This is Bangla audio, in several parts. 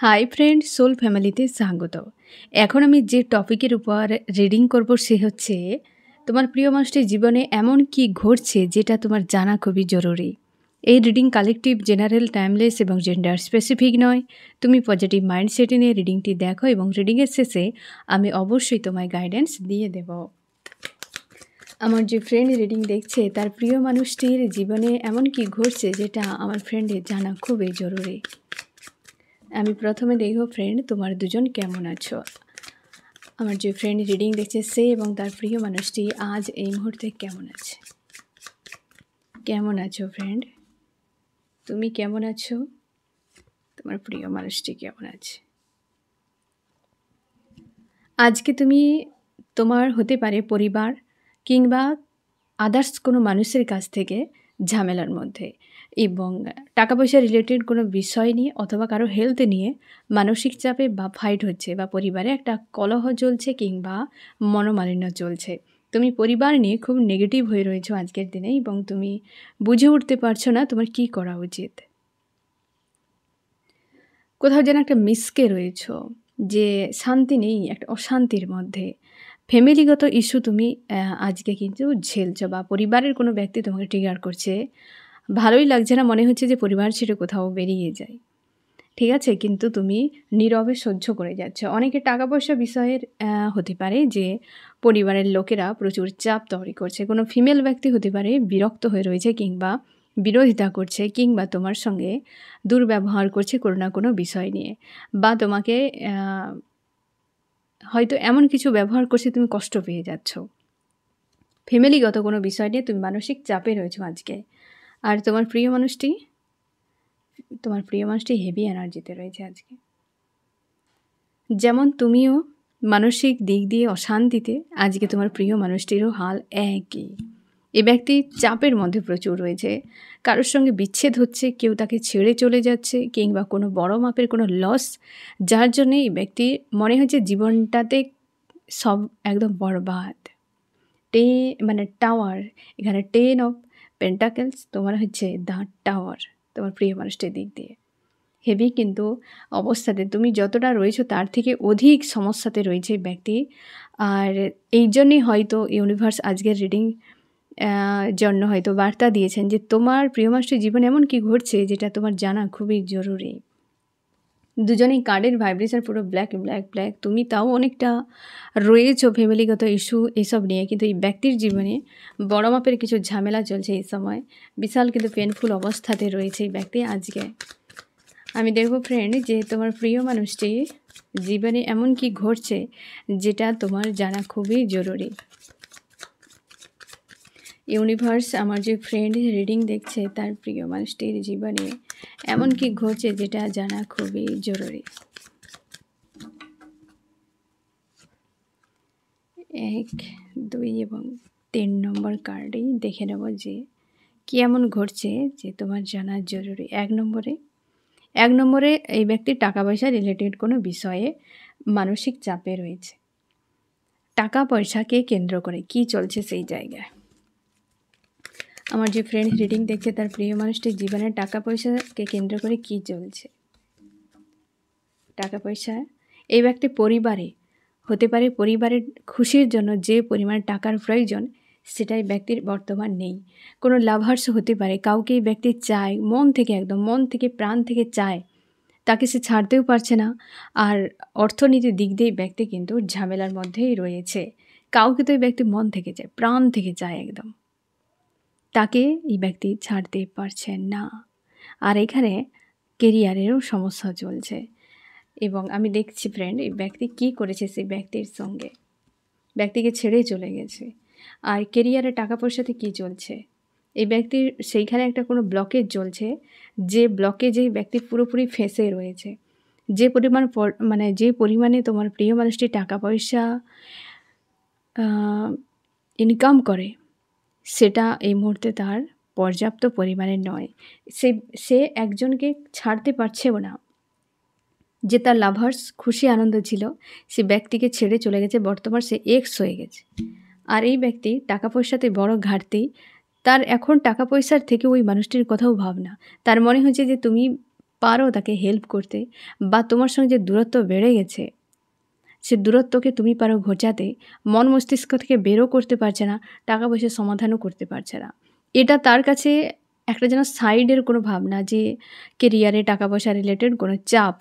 হাই ফ্রেন্ড, সোল ফ্যামিলিতে স্বাগত। এখন আমি যে টপিকের উপর রিডিং করব সে হচ্ছে তোমার প্রিয় মানুষটির জীবনে এমন কি ঘটছে যেটা তোমার জানা খুবই জরুরি। এই রিডিং কালেকটিভ, জেনারেল, টাইমলেস এবং জেন্ডার স্পেসিফিক নয়। তুমি পজিটিভ মাইন্ডসেটে নিয়ে রিডিংটি দেখো এবং রিডিংয়ের শেষে আমি অবশ্যই তোমায় গাইডেন্স দিয়ে দেব। আমার যে ফ্রেন্ড রিডিং দেখছে তার প্রিয় মানুষটির জীবনে এমন কি ঘটছে যেটা আমার ফ্রেন্ডের জানা খুবই জরুরি। আমি প্রথমে দেখব ফ্রেন্ড তোমার দুজন কেমন আছো। আমার যে ফ্রেন্ড রিডিং দেখছে সে এবং তার প্রিয় মানুষটি আজ এই মুহূর্তে কেমন আছে। কেমন আছো ফ্রেন্ড? তুমি কেমন আছো? তোমার প্রিয় মানুষটি কেমন আছে? আজকে তুমি তোমার হতে পারে পরিবার কিংবা আদার্স কোনো মানুষের কাছ থেকে ঝামেলার মধ্যে, এবং টাকা পয়সা রিলেটেড কোনো বিষয় নিয়ে অথবা কারো হেলথ নিয়ে মানসিক চাপে বা ফাইট হচ্ছে, বা পরিবারে একটা কলহ চলছে কিংবা মনোমালিন্য চলছে। তুমি পরিবার নিয়ে খুব নেগেটিভ হয়ে রয়েছো আজকের দিনে, এবং তুমি বুঝে উঠতে পারছো না তোমার কি করা উচিত। কোথাও যেন একটা মিসকে রয়েছো, যে শান্তি নেই, একটা অশান্তির মধ্যে। ফ্যামিলিগত ইস্যু তুমি আজকে কিন্তু ঝেলছো, বা পরিবারের কোনো ব্যক্তি তোমাকে ট্রিগার করছে। ভালোই লাগছে না, মনে হচ্ছে যে পরিবার ছেড়ে কোথাও বেরিয়ে যায়। ঠিক আছে, কিন্তু তুমি নীরবে সহ্য করে যাচ্ছ। অনেকে টাকা পয়সা বিষয়ের হতে পারে যে পরিবারের লোকেরা প্রচুর চাপ তৈরি করছে। কোনো ফিমেল ব্যক্তি হতে পারে বিরক্ত হয়ে রয়েছে কিংবা বিরোধিতা করছে, কিংবা তোমার সঙ্গে দুর্ব্যবহার করছে কোনো না কোনো বিষয় নিয়ে, বা তোমাকে হয়তো এমন কিছু ব্যবহার করছে তুমি কষ্ট পেয়ে যাচ্ছ। ফ্যামিলিগত কোনো বিষয় নিয়ে তুমি মানসিক চাপে রয়েছো আজকে। আর তোমার প্রিয় মানুষটি হেভি এনার্জিতে রয়েছে আজকে। যেমন তুমিও মানসিক দিক দিয়ে অশান্তিতে, আজকে তোমার প্রিয় মানুষটিরও হাল একই। এই ব্যক্তি চাপের মধ্যে প্রচুর রয়েছে। কারোর সঙ্গে বিচ্ছেদ হচ্ছে, কেউ তাকে ছেড়ে চলে যাচ্ছে, কিংবা কোনো বড় মাপের কোনো লস, যার জন্যে এই ব্যক্তি মনে হচ্ছে জীবনটাতে সব একদম বরবাদ। টাওয়ার, এখানে 10 অফ পেন্টাকেলস, তোমার হচ্ছে দ্য টাওয়ার তোমার প্রিয় মানুষটির দিক দিয়ে। হেভি কিন্তু অবস্থাতে তুমি যতটা রয়েছো তার থেকে অধিক সমস্যাতে রয়েছে এই ব্যক্তি। আর এই জন্যই হয়তো ইউনিভার্স আজকের রিডিং জন্য হয়তো বার্তা দিয়েছেন যে তোমার প্রিয় মানুষটির জীবনে এমন কি ঘটছে যেটা তোমার জানা খুবই জরুরি। দুজনেই কার্ডের ভাইব্রেশন পুরো ব্ল্যাক ব্ল্যাক ব্ল্যাক। তুমি তাও অনেকটা রয়েছো ফ্যামিলিগত ইস্যু এসব নিয়ে, কিন্তু এই ব্যক্তির জীবনে বড় মাপের কিছু ঝামেলা চলছে এই সময়। বিশাল কিন্তু পেনফুল অবস্থাতে রয়েছে এই ব্যক্তি আজকে। আমি দেখব ফ্রেন্ড যে তোমার প্রিয় মানুষটি জীবনে এমন কি ঘটছে যেটা তোমার জানা খুবই জরুরি। ইউনিভার্স আমার যে ফ্রেন্ড রিডিং দেখছে তার প্রিয় মানুষটির জীবনে এমন কি ঘটছে যেটা জানা খুবই জরুরি। 1, 2 এবং 3 নম্বর কার্ডেই দেখে নেব যে কি এমন ঘটছে যে তোমার জানা জরুরি। 1 নম্বরে এই ব্যক্তি টাকা পয়সা রিলেটেড কোনো বিষয়ে মানসিক চাপে রয়েছে। টাকা পয়সাকে কেন্দ্র করে কি চলছে সেই জায়গায়। আমার যে ফ্রেন্ড রিডিং দেখছে তার প্রিয় মানুষটির জীবনে টাকা পয়সাকে কেন্দ্র করে কি চলছে। টাকা পয়সা, এই ব্যক্তি পরিবারে হতে পারে, পরিবারের খুশির জন্য যে পরিমাণে টাকার প্রয়োজন সেটাই ব্যক্তির বর্তমান নেই। কোনো লাভার্স হতে পারে, কাউকে এই ব্যক্তি চায় মন থেকে, একদম মন থেকে প্রাণ থেকে চায়, তাকে সে ছাড়তেও পারছে না। আর অর্থনীতির দিক দিয়ে ব্যক্তি কিন্তু ঝামেলার মধ্যেই রয়েছে। কাউকে তো এই ব্যক্তি মন থেকে চায়, প্রাণ থেকে চায় একদম, তাকে এই ব্যক্তি ছাড়তে পারছে না। আর এখানে কেরিয়ারেরও সমস্যা চলছে। এবং আমি দেখছি ফ্রেন্ড এই ব্যক্তি কি করেছে, সেই ব্যক্তির সঙ্গে ব্যক্তিকে ছেড়ে চলে গেছে। আর কেরিয়ারে টাকা পয়সাতে কি চলছে, এই ব্যক্তির সেইখানে একটা কোনো ব্লকেজ চলছে, যে ব্লকেজে এই ব্যক্তি পুরোপুরি ফেঁসে রয়েছে। যে পরিমাণে তোমার প্রিয় মানুষটি টাকা পয়সা ইনকাম করে সেটা এই মুহূর্তে তার পর্যাপ্ত পরিমাণে নয়। সে একজনকে ছাড়তে পারছেও না, যে তার লাভার্স খুশি আনন্দ ছিল, সে ব্যক্তিকে ছেড়ে চলে গেছে, বর্তমান সে এক্স হয়ে গেছে। আর এই ব্যক্তি টাকা পয়সাতে বড় ঘাটতি, তার এখন টাকা পয়সার থেকে ওই মানুষটির কথাও ভাবনা। তার মনে হচ্ছে যে তুমি পারো তাকে হেল্প করতে, বা তোমার সঙ্গে যে দূরত্ব বেড়ে গেছে সে দূরত্বকে তুমি পারো ঘোচাতে, মন মস্তিষ্ক থেকে বেরও করতে পারছে না, টাকা পয়সার সমাধানও করতে পারছে না। এটা তার কাছে একটা যেন সাইডের কোনো ভাবনা, যে কেরিয়ারে টাকা পয়সা রিলেটেড কোনো চাপ,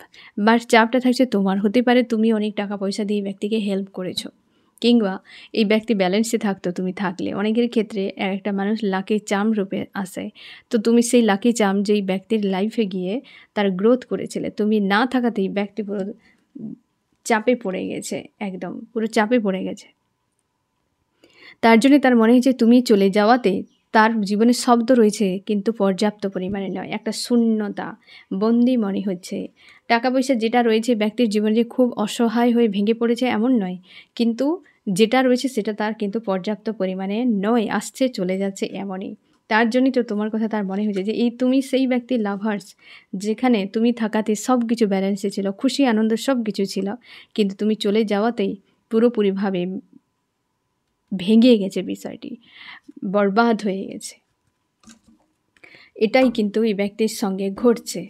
বা চাপটা থাকছে তোমার। হতে পারে তুমি অনেক টাকা পয়সা দিয়ে ব্যক্তিকে হেল্প করেছো, কিংবা এই ব্যক্তি ব্যালেন্সে থাকতো তুমি থাকলে। অনেকের ক্ষেত্রে একটা মানুষ লাকি চার্ম রূপে আসে, তো তুমি সেই লাকি চার্ম যেই ব্যক্তির লাইফে গিয়ে তার গ্রোথ করেছিলে, তুমি না থাকাতেই ব্যক্তি পুরো চাপে পড়ে গেছে, একদম পুরো চাপে পড়ে গেছে। তার জন্য তার মনে হয়েছে তুমি চলে যাওয়াতে তার জীবনে শব্দ রয়েছে কিন্তু পর্যাপ্ত পরিমাণে নয়, একটা শূন্যতা, বন্দি মনে হচ্ছে। টাকা পয়সা যেটা রয়েছে ব্যক্তির জীবনে যে খুব অসহায় হয়ে ভেঙে পড়েছে এমন নয়, কিন্তু যেটা রয়েছে সেটা তার কিন্তু পর্যাপ্ত পরিমাণে নয়, আসছে চলে যাচ্ছে এমনই। তার জন্যই তো তোমার কথা তার মনে হয়েছে যে এই তুমি সেই ব্যক্তির লাভার্স, যেখানে তুমি থাকাতে সব কিছু ব্যালেন্সে ছিল, খুশি আনন্দ সব কিছু ছিল, কিন্তু তুমি চলে যাওয়াতেই পুরোপুরিভাবে ভেঙে গেছে বিষয়টি, বরবাদ হয়ে গেছে। এটাই কিন্তু এই ব্যক্তির সঙ্গে ঘটছে।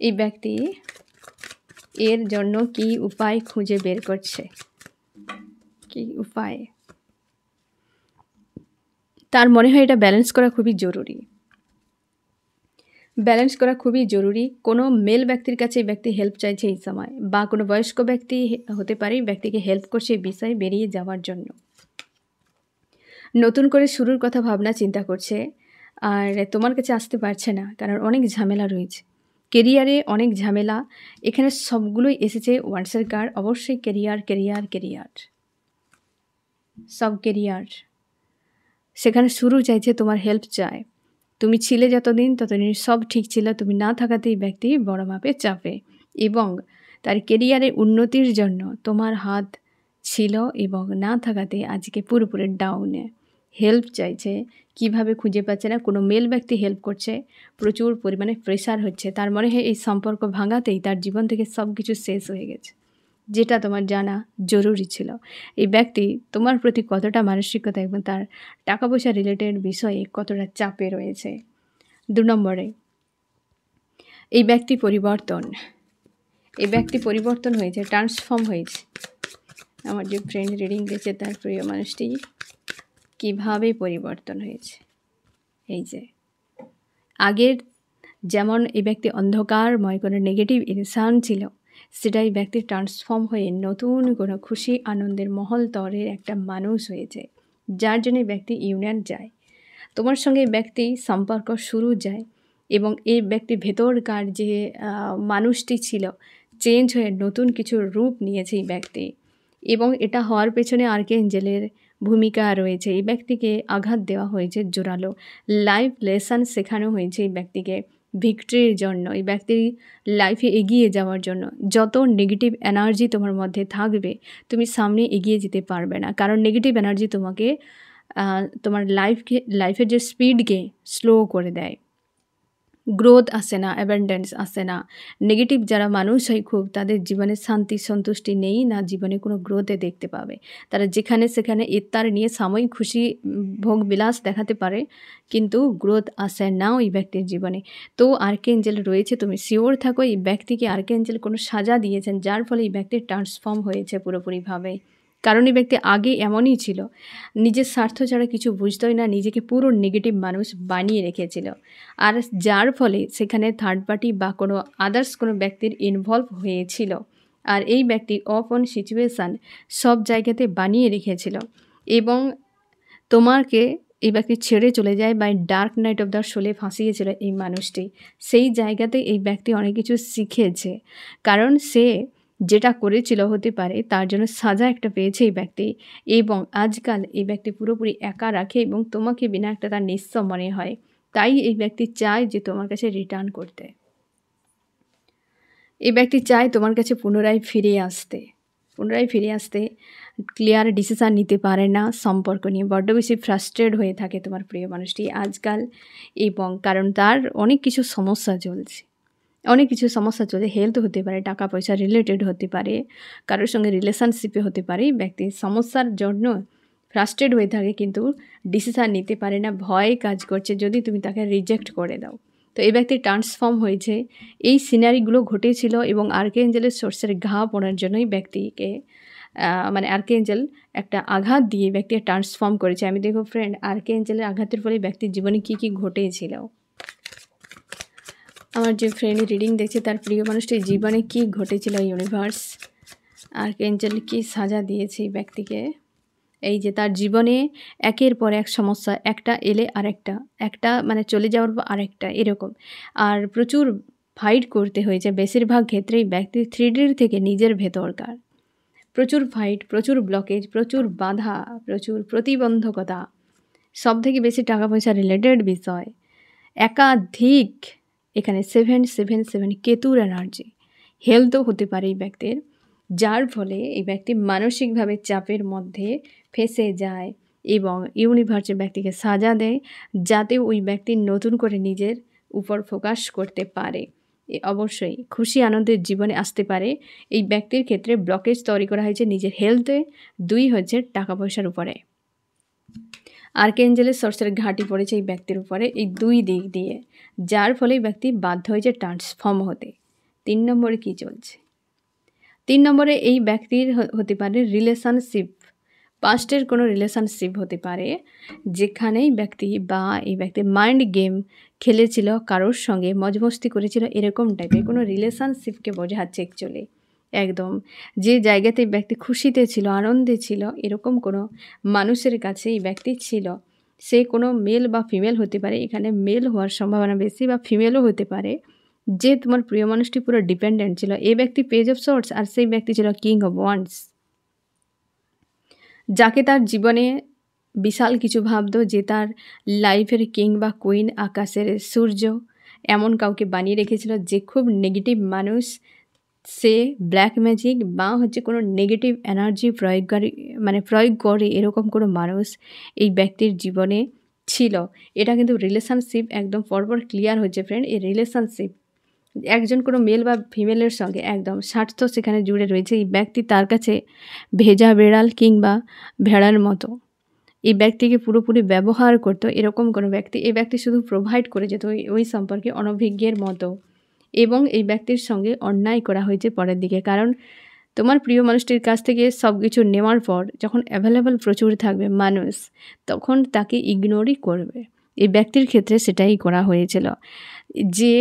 এই ব্যক্তি এর জন্য কি উপায় খুঁজে বের করছে, কি উপায়? তার মনে হয় এটা ব্যালেন্স করা খুবই জরুরি, ব্যালেন্স করা খুবই জরুরি। কোনো মেল ব্যক্তির কাছে এই ব্যক্তি হেল্প চাইছে এই সময়, বা কোনো বয়স্ক ব্যক্তি হতে পারে ব্যক্তিকে হেল্প করছে এই বিষয়ে বেরিয়ে যাওয়ার জন্য। নতুন করে শুরুর কথা ভাবনা চিন্তা করছে, আর তোমার কাছে আসতে পারছে না, কারণ অনেক ঝামেলা রয়েছে কেরিয়ারে, অনেক ঝামেলা। এখানে সবগুলোই এসেছে ওয়ান্সের কার্ড, অবশ্যই কেরিয়ার কেরিয়ার কেরিয়ার, সব কেরিয়ার। সেখানে শুরু চাইছে, তোমার হেল্প চায়। তুমি ছিলে যতদিন ততদিন সব ঠিক ছিল, তুমি না থাকাতেই ব্যক্তি বড় মাপে চাপে, এবং তার কেরিয়ারের উন্নতির জন্য তোমার হাত ছিল, এবং না থাকাতে আজকে পুরোপুরি ডাউনে। হেল্প চাইছে, কিভাবে খুঁজে পাচ্ছে না। কোনো মেল ব্যক্তি হেল্প করছে, প্রচুর পরিমাণে প্রেশার হচ্ছে। তার মনে হয় এই সম্পর্ক ভাঙাতেই তার জীবন থেকে সব কিছু শেষ হয়ে গেছে, যেটা তোমার জানা জরুরি ছিল। এই ব্যক্তি তোমার প্রতি কতটা মানসিকতা এবং তার টাকা পয়সা রিলেটেড বিষয়ে কতটা চাপে রয়েছে। 2 নম্বরে, এই ব্যক্তি পরিবর্তন, এই ব্যক্তি পরিবর্তন হয়েছে, ট্রান্সফর্ম হয়েছে। আমার যে ফ্রেন্ড রিডিং দিয়েছে তার প্রিয় মানুষটি কীভাবে পরিবর্তন হয়েছে। এই যে আগের যেমন এই ব্যক্তি অন্ধকারময় কোনো নেগেটিভ ইনসান ছিল, সেটাই ব্যক্তি ট্রান্সফর্ম হয়ে নতুন কোনো খুশি আনন্দের মহল তরের একটা মানুষ হয়েছে, যার জন্য ব্যক্তি ইউনিয়ন যায়। তোমার সঙ্গে ব্যক্তি সম্পর্ক শুরু যায়, এবং এই ব্যক্তির ভেতরকার যে মানুষটি ছিল চেঞ্জ হয়ে নতুন কিছু রূপ নিয়েছে এই ব্যক্তি, এবং এটা হওয়ার পেছনে আর্কেঞ্জেলের ভূমিকা রয়েছে। এই ব্যক্তিকে আঘাত দেওয়া হয়েছে জোরালো, লাইফ লেসন শেখানো হয়েছে এই ব্যক্তিকে ভিক্টরির জন্য, এই ব্যক্তির লাইফে এগিয়ে যাওয়ার জন্য। যত নেগেটিভ এনার্জি তোমার মধ্যে থাকবে তুমি সামনে এগিয়ে যেতে পারবে না, কারণ নেগেটিভ এনার্জি তোমাকে তোমার লাইফের যে স্পিডকে স্লো করে দেয়, গ্রোথ আসে না, অ্যাবান্ডেন্স আসে না। নেগেটিভ যারা মানুষ হয় খুব, তাদের জীবনে শান্তি সন্তুষ্টি নেই, না জীবনে কোনো গ্রোথে দেখতে পাবে। তারা যেখানে সেখানে ইত্যার নিয়ে সাময়িক খুশি ভোগ বিলাস দেখাতে পারে, কিন্তু গ্রোথ আসে না ওই ব্যক্তির জীবনে। তো আর্কেঞ্জেল রয়েছে, তুমি শিওর থাকো এই ব্যক্তিকে আর্কেঞ্জেল কোনো সাজা দিয়েছেন, যার ফলে এই ব্যক্তি ট্রান্সফর্ম হয়েছে পুরোপুরিভাবে। কারণ এই ব্যক্তি আগে এমনই ছিল, নিজের স্বার্থ ছাড়া কিছু বুঝতোই না, নিজেকে পুরো নেগেটিভ মানুষ বানিয়ে রেখেছিল, আর যার ফলে সেখানে থার্ড পার্টি বা কোনো আদার্স কোনো ব্যক্তির ইনভলভ হয়েছিল, আর এই ব্যক্তি অফ অন সিচুয়েশান সব জায়গাতে বানিয়ে রেখেছিল, এবং তোমাকে এই ব্যক্তি ছেড়ে চলে যায়, বা ডার্ক নাইট অফ দ্য সোলে ফাঁসিয়েছিল এই মানুষটি। সেই জায়গাতে এই ব্যক্তি অনেক কিছু শিখেছে, কারণ সে যেটা করেছিল হতে পারে তার জন্য সাজা একটা পেয়েছে এই ব্যক্তি, এবং আজকাল এই ব্যক্তি পুরোপুরি একা রাখে, এবং তোমাকে বিনা একটা তার নিঃস্ব মনে হয়। তাই এই ব্যক্তি চায় যে তোমার কাছে রিটার্ন করতে, এই ব্যক্তি চায় তোমার কাছে পুনরায় ফিরে আসতে। ক্লিয়ার ডিসিশান নিতে পারে না সম্পর্ক নিয়ে, বড্ড বেশি ফ্রাস্ট্রেট হয়ে থাকে তোমার প্রিয় মানুষটি আজকাল, এবং কারণ তার অনেক কিছু সমস্যা চলছে, হেলথ হতে পারে, টাকা পয়সা রিলেটেড হতে পারে, কারোর সঙ্গে রিলেশনশিপে হতে পারে। ব্যক্তি সমস্যার জন্য ফ্রাস্ট্রেট হয়ে থাকে, কিন্তু ডিসিশান নিতে পারে না, ভয় কাজ করছে যদি তুমি তাকে রিজেক্ট করে দাও। তো এই ব্যক্তি ট্রান্সফর্ম হয়েছে, এই সিনারিগুলো ঘটেছিল এবং আর্কেঞ্জেলের সোর্সের ঘা পড়ার জন্যই ব্যক্তিকে মানে আর্কেঞ্জেল একটা আঘাত দিয়ে ব্যক্তিকে ট্রান্সফর্ম করেছে। আমি দেখো ফ্রেন্ড, আর্কেঞ্জেলের আঘাতের ফলে ব্যক্তির জীবনে কী কী ঘটেছিল। আমার যে ফ্রেন্ড রিডিং দেখছে তার প্রিয় মানুষটির জীবনে কী ঘটেছিল, ইউনিভার্স আর্কেঞ্জেল কী সাজা দিয়েছে এই ব্যক্তিকে। এই যে তার জীবনে একের পর এক সমস্যা, একটা এলে আরেকটা, একটা মানে চলে যাওয়ার পর আরেকটা, এরকম। আর প্রচুর ফাইট করতে হয়েছে বেশিরভাগ ক্ষেত্রেই ব্যক্তির 3Dর থেকে নিজের ভেতরকার। প্রচুর ফাইট, প্রচুর ব্লকেজ, প্রচুর বাধা, প্রচুর প্রতিবন্ধকতা, সব থেকে বেশি টাকা পয়সা রিলেটেড বিষয়, একাধিক। এখানে 777 কেতুর এনার্জি, হেলথও হতে পারে এই ব্যক্তির, যার ফলে এই ব্যক্তি মানসিকভাবে চাপের মধ্যে ফেঁসে যায় এবং ইউনিভার্সের ব্যক্তিকে সাজা দেয় যাতে ওই ব্যক্তি নতুন করে নিজের উপর ফোকাস করতে পারে। অবশ্যই খুশি আনন্দের জীবনে আসতে পারে। এই ব্যক্তির ক্ষেত্রে ব্লকেজ তৈরি করা হয়েছে নিজের হেলথে, 2 হচ্ছে টাকা পয়সার উপরে। আর্কেঞ্জেলের সোর্সের ঘাঁটি পড়েছে এই ব্যক্তির উপরে, এই 2 দিক দিয়ে, যার ফলে ব্যক্তি বাধ্য হয়েছে ট্রান্সফর্ম হতে। 3 নম্বরে কী চলছে? 3 নম্বরে এই ব্যক্তির হতে পারে রিলেশনশিপ, পাস্টের কোনো রিলেশনশিপ হতে পারে যেখানেই ব্যক্তি বা এই ব্যক্তি মাইন্ড গেম খেলেছিল, কারোর সঙ্গে মজমস্তি করেছিল, এরকম টাইপের কোনো রিলেশনশিপকে বোঝাচ্ছে অ্যাকচুয়ালি। একদম যে জায়গাতে ব্যক্তি খুশিতে ছিল, আনন্দে ছিল, এরকম কোনো মানুষের কাছে এই ব্যক্তি ছিল। সে কোনো মেল বা ফিমেল হতে পারে, এখানে মেল হওয়ার সম্ভাবনা বেশি, বা ফিমেলও হতে পারে। যে তোমার প্রিয় মানুষটি পুরো ডিপেন্ডেন্ট ছিল, এই ব্যক্তি পেজ অফ সোর্স, আর সেই ব্যক্তি ছিল কিং অফ ওয়ান্ডস, যাকে তার জীবনে বিশাল কিছু ভাবতো, যে তার লাইফের কিং বা কুইন, আকাশের সূর্য, এমন কাউকে বানিয়ে রেখেছিল যে খুব নেগেটিভ মানুষ। সে ব্ল্যাক ম্যাজিক বা হচ্ছে কোনো নেগেটিভ এনার্জি প্রয়োগ করে এরকম কোনো মানুষ এই ব্যক্তির জীবনে ছিল। এটা কিন্তু রিলেশনশিপ একদম পরপর ক্লিয়ার হচ্ছে ফ্রেন্ড। এই রিলেশনশিপ একজন কোনো মেল বা ফিমেলের সঙ্গে একদম স্বার্থ সেখানে জুড়ে রয়েছে। এই ব্যক্তি তার কাছে ভেজা বেড়াল কিংবা ভেড়ার মতো, এই ব্যক্তিকে পুরোপুরি ব্যবহার করতো, এরকম কোনো ব্যক্তি। এই ব্যক্তি শুধু প্রোভাইড করে যেত ওই সম্পর্কে অনভিজ্ঞের মতো, এবং এই ব্যক্তির সঙ্গে অন্যায় করা হয়েছে পরের দিকে। কারণ তোমার প্রিয় মানুষটির কাছ থেকে সব কিছু নেওয়ার পর যখন অ্যাভেলেবল প্রচুর থাকবে মানুষ, তখন তাকে ইগনোরই করবে। এই ব্যক্তির ক্ষেত্রে সেটাই করা হয়েছিল, যে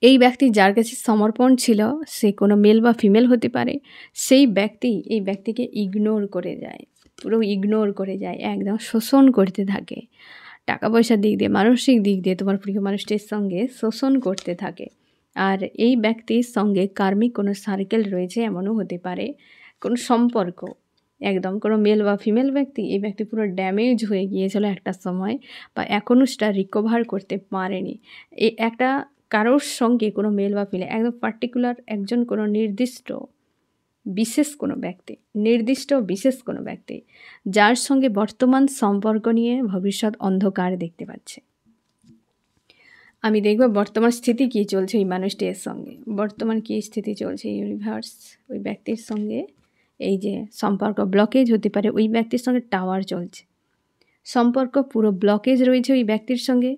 এই ব্যক্তি যার কাছে সমর্পণ ছিল, সে কোনো মেল বা ফিমেল হতে পারে, সেই ব্যক্তি এই ব্যক্তিকে ইগনোর করে যায়, পুরো ইগনোর করে যায়, একদম শোষণ করতে থাকে, টাকা পয়সার দিক দিয়ে, মানসিক দিক দিয়ে তোমার প্রিয় মানুষটির সঙ্গে শোষণ করতে থাকে। আর এই ব্যক্তির সঙ্গে কার্মিক কোনো সার্কেল রয়েছে, এমনও হতে পারে কোনো সম্পর্ক, একদম কোনো মেল বা ফিমেল ব্যক্তি, এই ব্যক্তি পুরো ড্যামেজ হয়ে গিয়েছিল একটা সময়, বা এখনও সেটা রিকভার করতে পারেনি। এই একটা কারোর সঙ্গে কোনো মেল বা ফিমেল, একদম পার্টিকুলার একজন কোনো নির্দিষ্ট বিশেষ কোনো ব্যক্তি, যার সঙ্গে বর্তমান সম্পর্ক নিয়ে ভবিষ্যৎ অন্ধকার দেখতে পাচ্ছে। আমি দেখব বর্তমান স্থিতি কী চলছে এই মানুষটির সঙ্গে, বর্তমান কী স্থিতি চলছে ইউনিভার্স ওই ব্যক্তির সঙ্গে। এই যে সম্পর্ক ব্লকেজ হতে পারে, ওই ব্যক্তির সঙ্গে টাওয়ার চলছে, সম্পর্ক পুরো ব্লকেজ রয়েছে ওই ব্যক্তির সঙ্গে।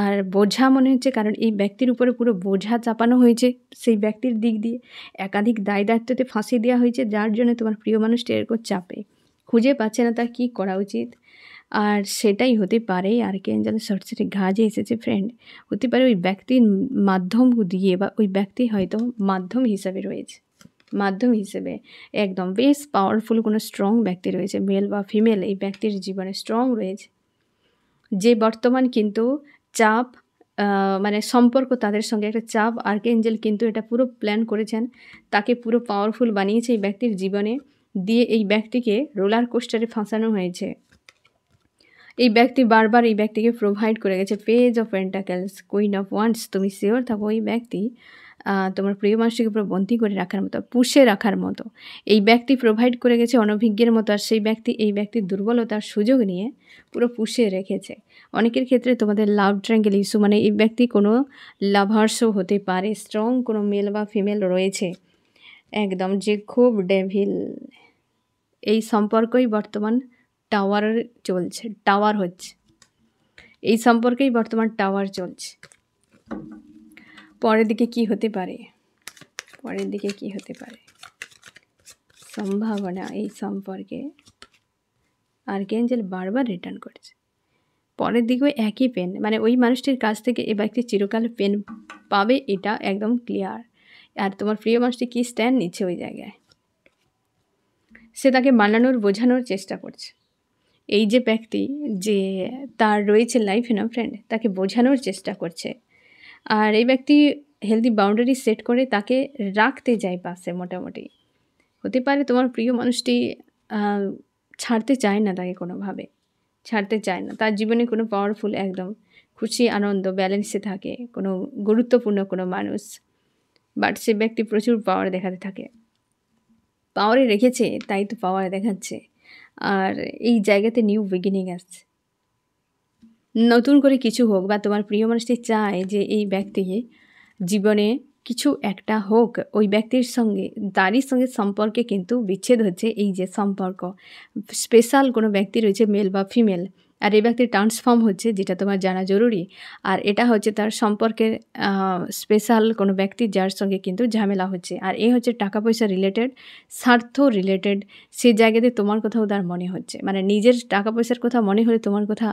আর বোঝা মনে হচ্ছে, কারণ এই ব্যক্তির উপরে পুরো বোঝা চাপানো হয়েছে, সেই ব্যক্তির দিক দিয়ে একাধিক দায় দায়িত্বতে ফাঁসিয়ে দেওয়া হয়েছে, যার জন্য তোমার প্রিয় মানুষটি এরকম চাপে, খুঁজে পাচ্ছে না তার কী করা উচিত। আর সেটাই হতে পারে আর্কেঞ্জেলের সোর্সের ঘা যে এসেছে ফ্রেন্ড, হতে পারে ওই ব্যক্তির মাধ্যম দিয়ে, বা ওই ব্যক্তি হয়তো মাধ্যম হিসাবে রয়েছে, মাধ্যম হিসেবে একদম বেশ পাওয়ারফুল কোনো স্ট্রং ব্যক্তি রয়েছে, মেল বা ফিমেল এই ব্যক্তির জীবনে স্ট্রং রয়েছে, যে বর্তমান কিন্তু চাপ মানে সম্পর্ক তাদের সঙ্গে একটা চাপ। আর্কেঞ্জেল কিন্তু এটা পুরো প্ল্যান করেছেন, তাকে পুরো পাওয়ারফুল বানিয়েছে এই ব্যক্তির জীবনে, দিয়ে এই ব্যক্তিকে রোলার কোস্টারে ফাঁসানো হয়েছে। এই ব্যক্তি বারবার এই ব্যক্তিকে প্রোভাইড করে গেছে, page of pentacles, queen of wands. তুমি শিওর থাকো ওই ব্যক্তি তোমার প্রিয় মানুষটিকে পুরো বন্দী করে রাখার মতো, পুষে রাখার মতো এই ব্যক্তি প্রোভাইড করে গেছে অনভিজ্ঞের মতো। আর সেই ব্যক্তি এই ব্যক্তির দুর্বলতার সুযোগ নিয়ে পুরো পুষে রেখেছে। অনেকের ক্ষেত্রে তোমাদের লাভ ট্রায়াঙ্গেল ইস্যু, মানে এই ব্যক্তি কোনো লাভার্সও হতে পারে, স্ট্রং কোনো মেল বা ফিমেল রয়েছে একদম, যে খুব ডেভিল। এই সম্পর্কই বর্তমান টাওয়ার চলছে, টাওয়ার হচ্ছে। এই সম্পর্কেই বর্তমান টাওয়ার চলছে। পরের দিকে কি হতে পারে? পরের দিকে কি হতে পারে সম্ভাবনা এই সম্পর্কে? আর্কেঞ্জেল বারবার রিটার্ন করছে। পরের দিকেও একই পেন, মানে ওই মানুষটির কাছ থেকে এই ব্যক্তি চিরকাল পেন পাবে, এটা একদম ক্লিয়ার। আর তোমার প্রিয় মানুষটি কী স্ট্যান্ড নিচ্ছে ওই জায়গায়? সে তাকে মানানোর বোঝানোর চেষ্টা করছে। এই যে ব্যক্তি যে তার রয়েছে লাইফে না ফ্রেন্ড, তাকে বোঝানোর চেষ্টা করছে। আর এই ব্যক্তি হেলদি বাউন্ডারি সেট করে তাকে রাখতে যায় পাশে মোটামুটি। হতে পারে তোমার প্রিয় মানুষটি ছাড়তে চায় না, তাকে কোনোভাবে ছাড়তে চায় না। তার জীবনে কোনো পাওয়ারফুল একদম খুশি আনন্দ ব্যালেন্সে থাকে কোনো গুরুত্বপূর্ণ কোনো মানুষ, বাট সে ব্যক্তি প্রচুর পাওয়ার দেখাতে থাকে। পাওয়ারে রেখেছে তাই তো পাওয়ার দেখাচ্ছে। আর এই জায়গাতে নিউ বিগিনিং আসছে, নতুন করে কিছু হোক। বা তোমার প্রিয় মানুষটি চায় যে এই ব্যক্তি জীবনে কিছু একটা হোক, ওই ব্যক্তির সঙ্গে তারই সঙ্গে সম্পর্কে কিন্তু বিচ্ছেদ হচ্ছে। এই যে সম্পর্ক স্পেশাল কোনো ব্যক্তি রয়েছে মেল বা ফিমেল, আর এই ব্যক্তির ট্রান্সফর্ম হচ্ছে, যেটা তোমার জানা জরুরি। আর এটা হচ্ছে তার সম্পর্কের স্পেশাল কোনো ব্যক্তি যার সঙ্গে কিন্তু ঝামেলা হচ্ছে। আর এই হচ্ছে টাকা পয়সা রিলেটেড, স্বার্থ রিলেটেড। সেই জায়গাতে তোমার কথাও তার মনে হচ্ছে, মানে নিজের টাকা পয়সার কথা মনে হলে তোমার কথা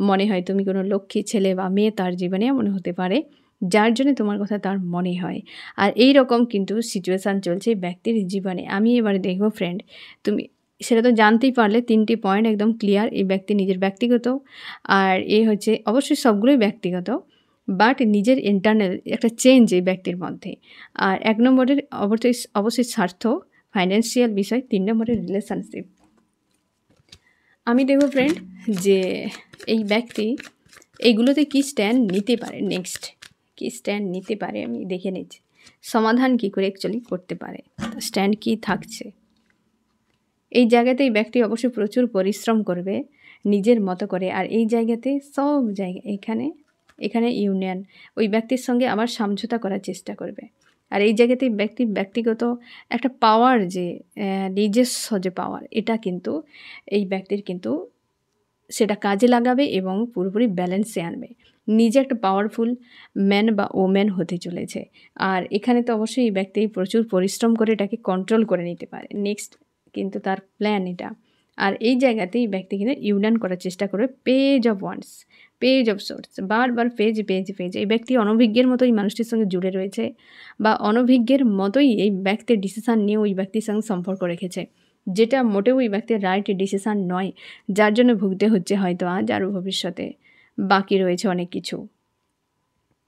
মনে হয় তুমি কোনো লক্ষ্মী ছেলে বা মেয়ে তার জীবনে মনে হতে পারে, যার জন্য তোমার কথা তার মনে হয়। আর এই রকম কিন্তু সিচুয়েশান চলছে ব্যক্তির জীবনে। আমি এবারে দেখবো ফ্রেন্ড, তুমি সেটা তো জানতেই পারলে, 3টি পয়েন্ট একদম ক্লিয়ার। এই ব্যক্তি নিজের ব্যক্তিগত, আর এই হচ্ছে অবশ্যই সবগুলোই ব্যক্তিগত, বাট নিজের ইন্টারনাল একটা চেঞ্জ এই ব্যক্তির মধ্যে। আর 1 নম্বরের অবশ্যই স্বার্থ, ফাইন্যান্সিয়াল বিষয়, 3 নম্বরের রিলেশনশিপ। আমি দেখবো ফ্রেন্ড যে এই ব্যক্তি এইগুলোতে কী স্ট্যান্ড নিতে পারে, নেক্সট কী স্ট্যান্ড নিতে পারে আমি দেখে নিচ্ছি। সমাধান কী করে অ্যাকচুয়ালি করতে পারে, স্ট্যান্ড কী থাকছে। এই জায়গাতে এই ব্যক্তি অবশ্যই প্রচুর পরিশ্রম করবে নিজের মতো করে। আর এই জায়গাতে সব জায়গায় এখানে ইউনিয়ন, ওই ব্যক্তির সঙ্গে আবার সমঝোতা করার চেষ্টা করবে। আর এই জায়গাতে ব্যক্তিগত একটা পাওয়ার, যে নিজস্ব যে পাওয়ার, এটা কিন্তু এই ব্যক্তির কিন্তু সেটা কাজে লাগাবে এবং পুরোপুরি ব্যালেন্সে আনবে। নিজে একটা পাওয়ারফুল ম্যান বা ওম্যান হতে চলেছে। আর এখানে তো অবশ্যই এই ব্যক্তি প্রচুর পরিশ্রম করে এটাকে কন্ট্রোল করে নিতে পারে। নেক্সট কিন্তু তার প্ল্যান এটা। আর এই জায়গাতেই এই ব্যক্তি কিন্তু ইউনিয়ন করার চেষ্টা করবে। Page of wands, page of swords, বারবার পেজ। এই ব্যক্তি অনভিজ্ঞের মতোই মানুষটির সঙ্গে জুড়ে রয়েছে, বা অনভিজ্ঞের মতোই এই ব্যক্তির ডিসিশান নিয়ে ওই ব্যক্তির সঙ্গে সম্পর্ক রেখেছে, যেটা মোটেও ওই ব্যক্তির রাইট ডিসিশান নয়, যার জন্য ভুগতে হচ্ছে হয়তো আজ আর ভবিষ্যতে। বাকি রয়েছে অনেক কিছু,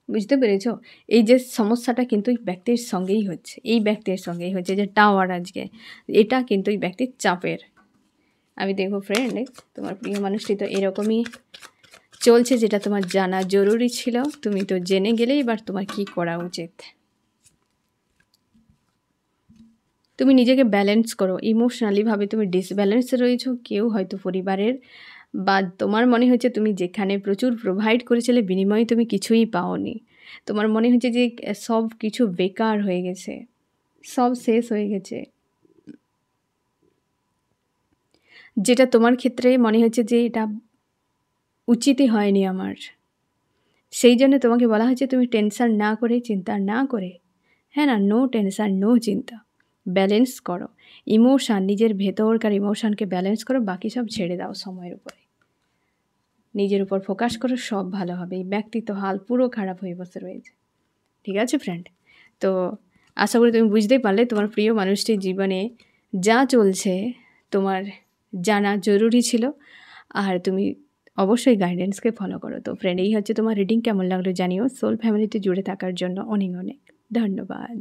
বুঝতে পেরেছ? এই যে সমস্যাটা কিন্তু এই ব্যক্তির সঙ্গেই হচ্ছে, এই ব্যক্তির সঙ্গেই হচ্ছে যে টাওয়ার আজকে, এটা কিন্তু এই ব্যক্তির চাপের। আমি দেখবো ফ্রেন্ড তোমার প্রিয় মানুষটি তো এরকমই চলছে, যেটা তোমার জানা জরুরি ছিল। তুমি তো জেনে গেলে, এবার তোমার কি করা উচিত। তুমি নিজেকে ব্যালেন্স করো। ইমোশনালিভাবে তুমি ডিসব্যালেন্সে রয়েছো, কেউ হয়তো পরিবারের, বা তোমার মনে হচ্ছে তুমি যেখানে প্রচুর প্রোভাইড করেছিলে বিনিময়ে তুমি কিছুই পাওনি। তোমার মনে হচ্ছে যে সব কিছু বেকার হয়ে গেছে, সব শেষ হয়ে গেছে, যেটা তোমার ক্ষেত্রে মনে হচ্ছে যে এটা উচিতই হয়নি আমার। সেই জন্য তোমাকে বলা হচ্ছে তুমি টেনশন না করে, চিন্তা না করে, হ্যাঁ না, নো টেনশন নো চিন্তা, ব্যালেন্স করো ইমোশান, নিজের ভেতরকার ইমোশানকে ব্যালেন্স করো, বাকি সব ছেড়ে দাও সময়ের উপরে, নিজের উপর ফোকাস করো, সব ভালো হবে। এই ব্যক্তি তো হাল পুরো খারাপ হয়ে বসে রয়েছে। ঠিক আছে ফ্রেন্ড, তো আশা করি তুমি বুঝতেই পারলে তোমার প্রিয় মানুষটির জীবনে যা চলছে তোমার জানা জরুরি ছিল। আর তুমি অবশ্যই গাইডেন্সকে ফলো করো। তো ফ্রেন্ড, এই হচ্ছে তোমার রিডিং। কেমন লাগলো জানিও। সোল ফ্যামিলিতে জুড়ে থাকার জন্য অনেক অনেক ধন্যবাদ।